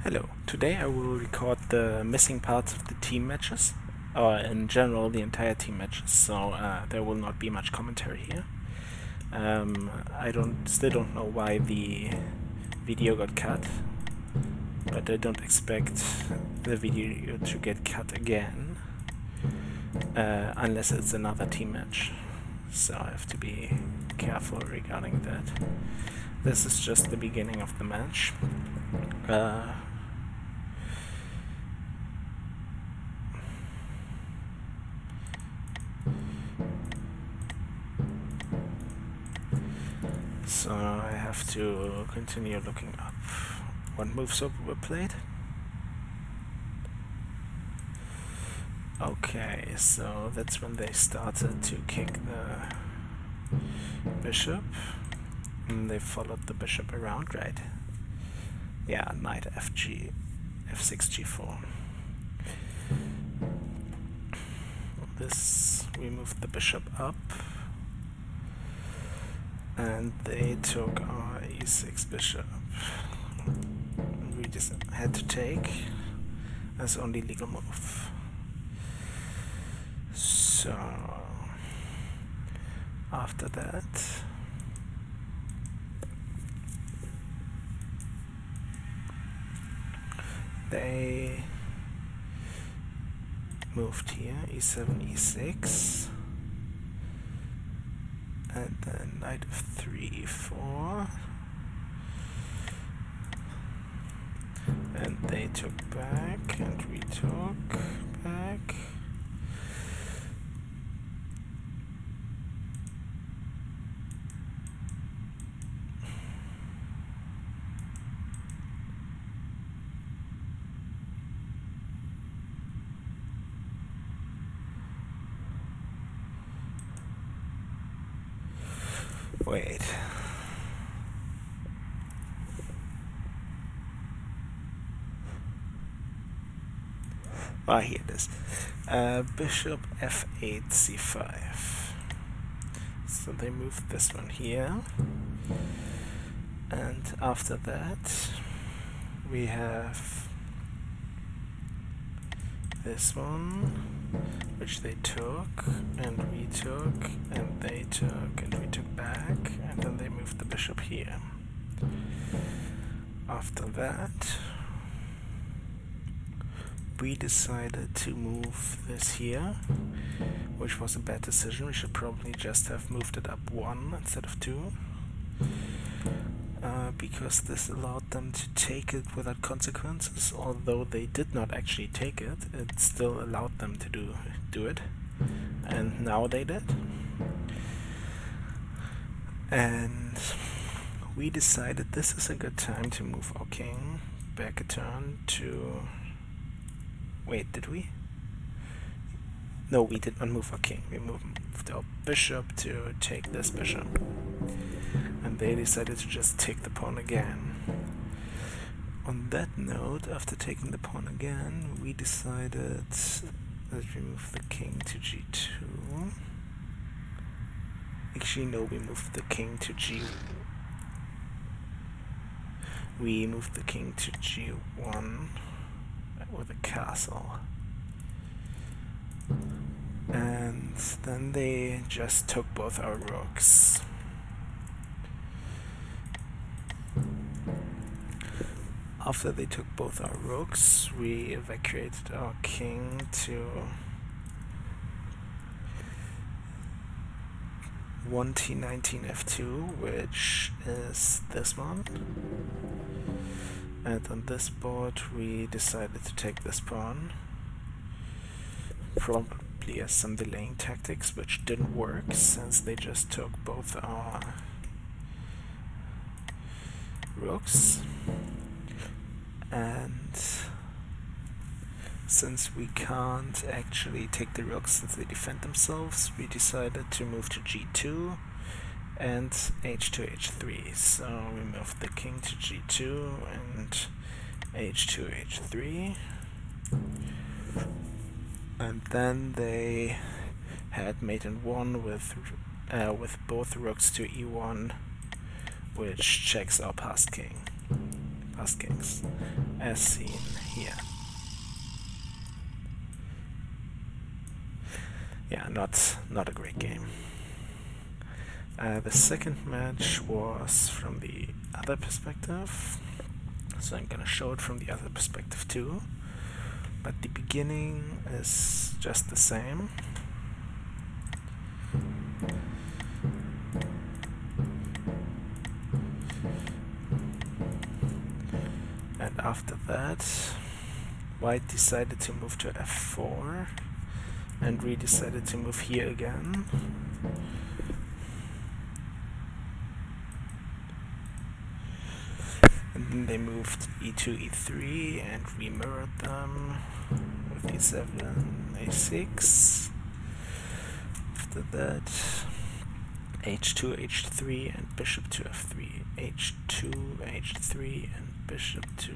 Hello, today I will record the missing parts of the team matches, or in general the entire team matches, so there will not be much commentary here. I still don't know why the video got cut, but I don't expect the video to get cut again, unless it's another team match, so I have to be careful regarding that. This is just the beginning of the match. So I have to continue looking up what moves were played. Okay, so that's when they started to kick the bishop. And they followed the bishop around, right? Yeah, knight fg, f6, g4. We moved the bishop up. And they took our e6 bishop. We just had to take as only legal move. So after that, they moved here, e7, e6. And then knight of 3, 4. And they took back, and we took back. Wait. Ah, here it is. Bishop f8, c5. So they moved this one here. And after that, we have this one, which they took, and we took, and they took, and we took back, and then they moved the bishop here. After that, we decided to move this here, which was a bad decision. We should probably just have moved it up 1 instead of 2. Because this allowed them to take it without consequences. Although they did not actually take it, it still allowed them to do it. And now they did. And we decided this is a good time to move our king back a turn to... Wait, did we? No, we did not move our king. We moved our bishop to take this bishop. And they decided to just take the pawn again. On that note, after taking the pawn again, we decided that we move the king to g2. Actually, no, we moved the king to We moved the king to g1 with a castle. And then they just took both our rooks. After they took both our rooks, we evacuated our king to 1t19 f2, which is this one. And on this board we decided to take this pawn, probably as some delaying tactics, which didn't work since they just took both our rooks. And since we can't actually take the rooks since they defend themselves, we decided to move to g2 and h2, h3. So we moved the king to g2 and h2, h3. And then they had mate in 1 with both rooks to e1, which checks our passed king. past kings, as seen here. Yeah, not a great game. The second match was from the other perspective, so I'm gonna show it from the other perspective too. But the beginning is just the same. And after that, White decided to move to f4, and we decided to move here again. And then they moved e2, e3, and we mirrored them with e7, a6. After that, h2, h3, and bishop to f3, h2, h3, and bishop to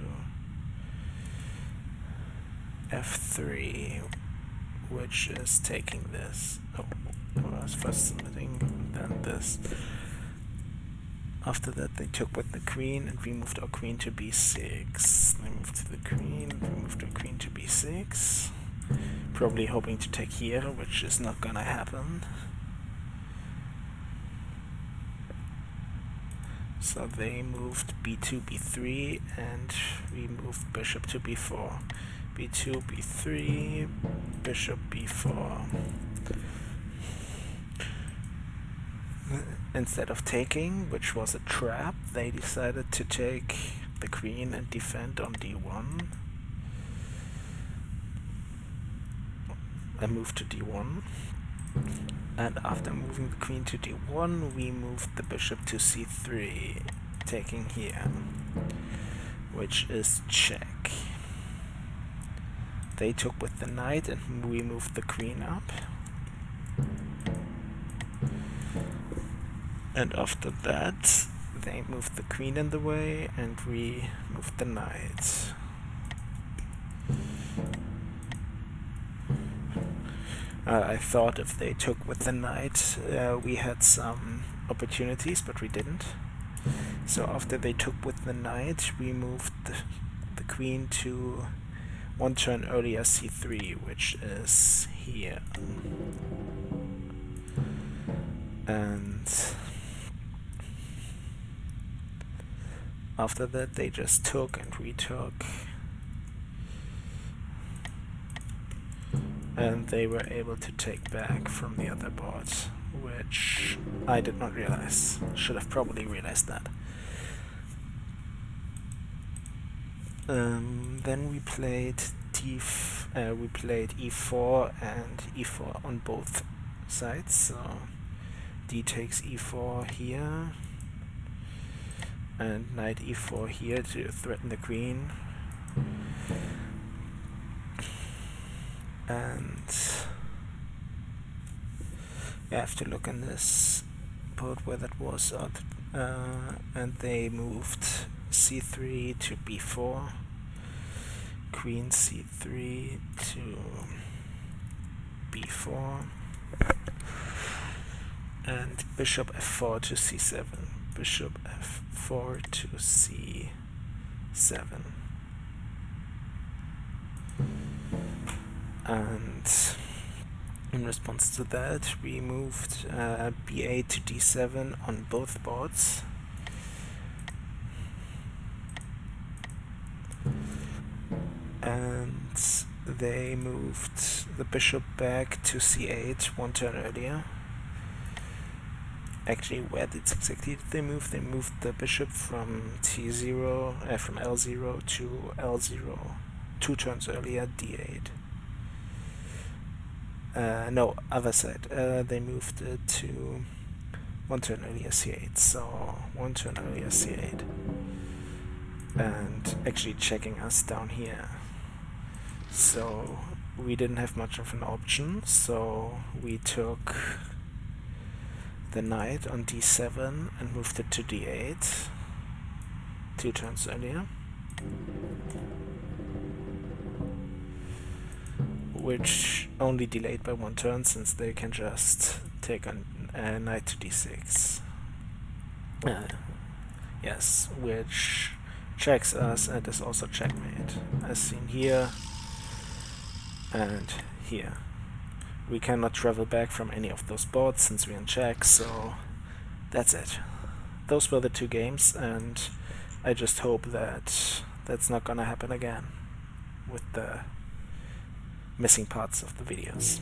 f3, which is taking this. Oh, I was first submitting, then this. After that, they took with the queen, and we moved our queen to b6. They moved to the queen, we moved our queen to b6. Probably hoping to take here, which is not gonna happen. So they moved b2, b3, and we moved bishop to b4. b2, b3, bishop b4. Instead of taking, which was a trap, they decided to take the queen and defend on d1. I moved to d1. And after moving the queen to d1, we moved the bishop to c3, taking here, which is check. They took with the knight, and we moved the queen up. And after that, they moved the queen in the way, and we moved the knight. I thought if they took with the knight, we had some opportunities, but we didn't. So after they took with the knight, we moved the queen to one turn earlier c3, which is here. And after that, they just took and retook. And they were able to take back from the other board, which I did not realize. Should have probably realized that. Then we played e4 and e4 on both sides. So d takes e4 here, and knight e4 here to threaten the queen. And I have to look in this board where that was at. And they moved c3 to b4, queen c3 to b4, and bishop f4 to c7, bishop f4 to c7. And in response to that, we moved b8 to d7 on both boards. And they moved the bishop back to c8 one turn earlier. Actually, where did exactly did they move? They moved the bishop from t0, from l0 to l0 two turns earlier, d8. No, other side. They moved it to one turn earlier c8, so one turn earlier c8. And actually checking us down here. So we didn't have much of an option, so we took the knight on d7 and moved it to d8 two turns earlier, which only delayed by one turn since they can just take a knight to d6. Yes, which checks us and is also checkmate, as seen here and here. We cannot travel back from any of those boards since we're in check, so that's it. Those were the two games, and I just hope that that's not gonna happen again with the missing parts of the videos.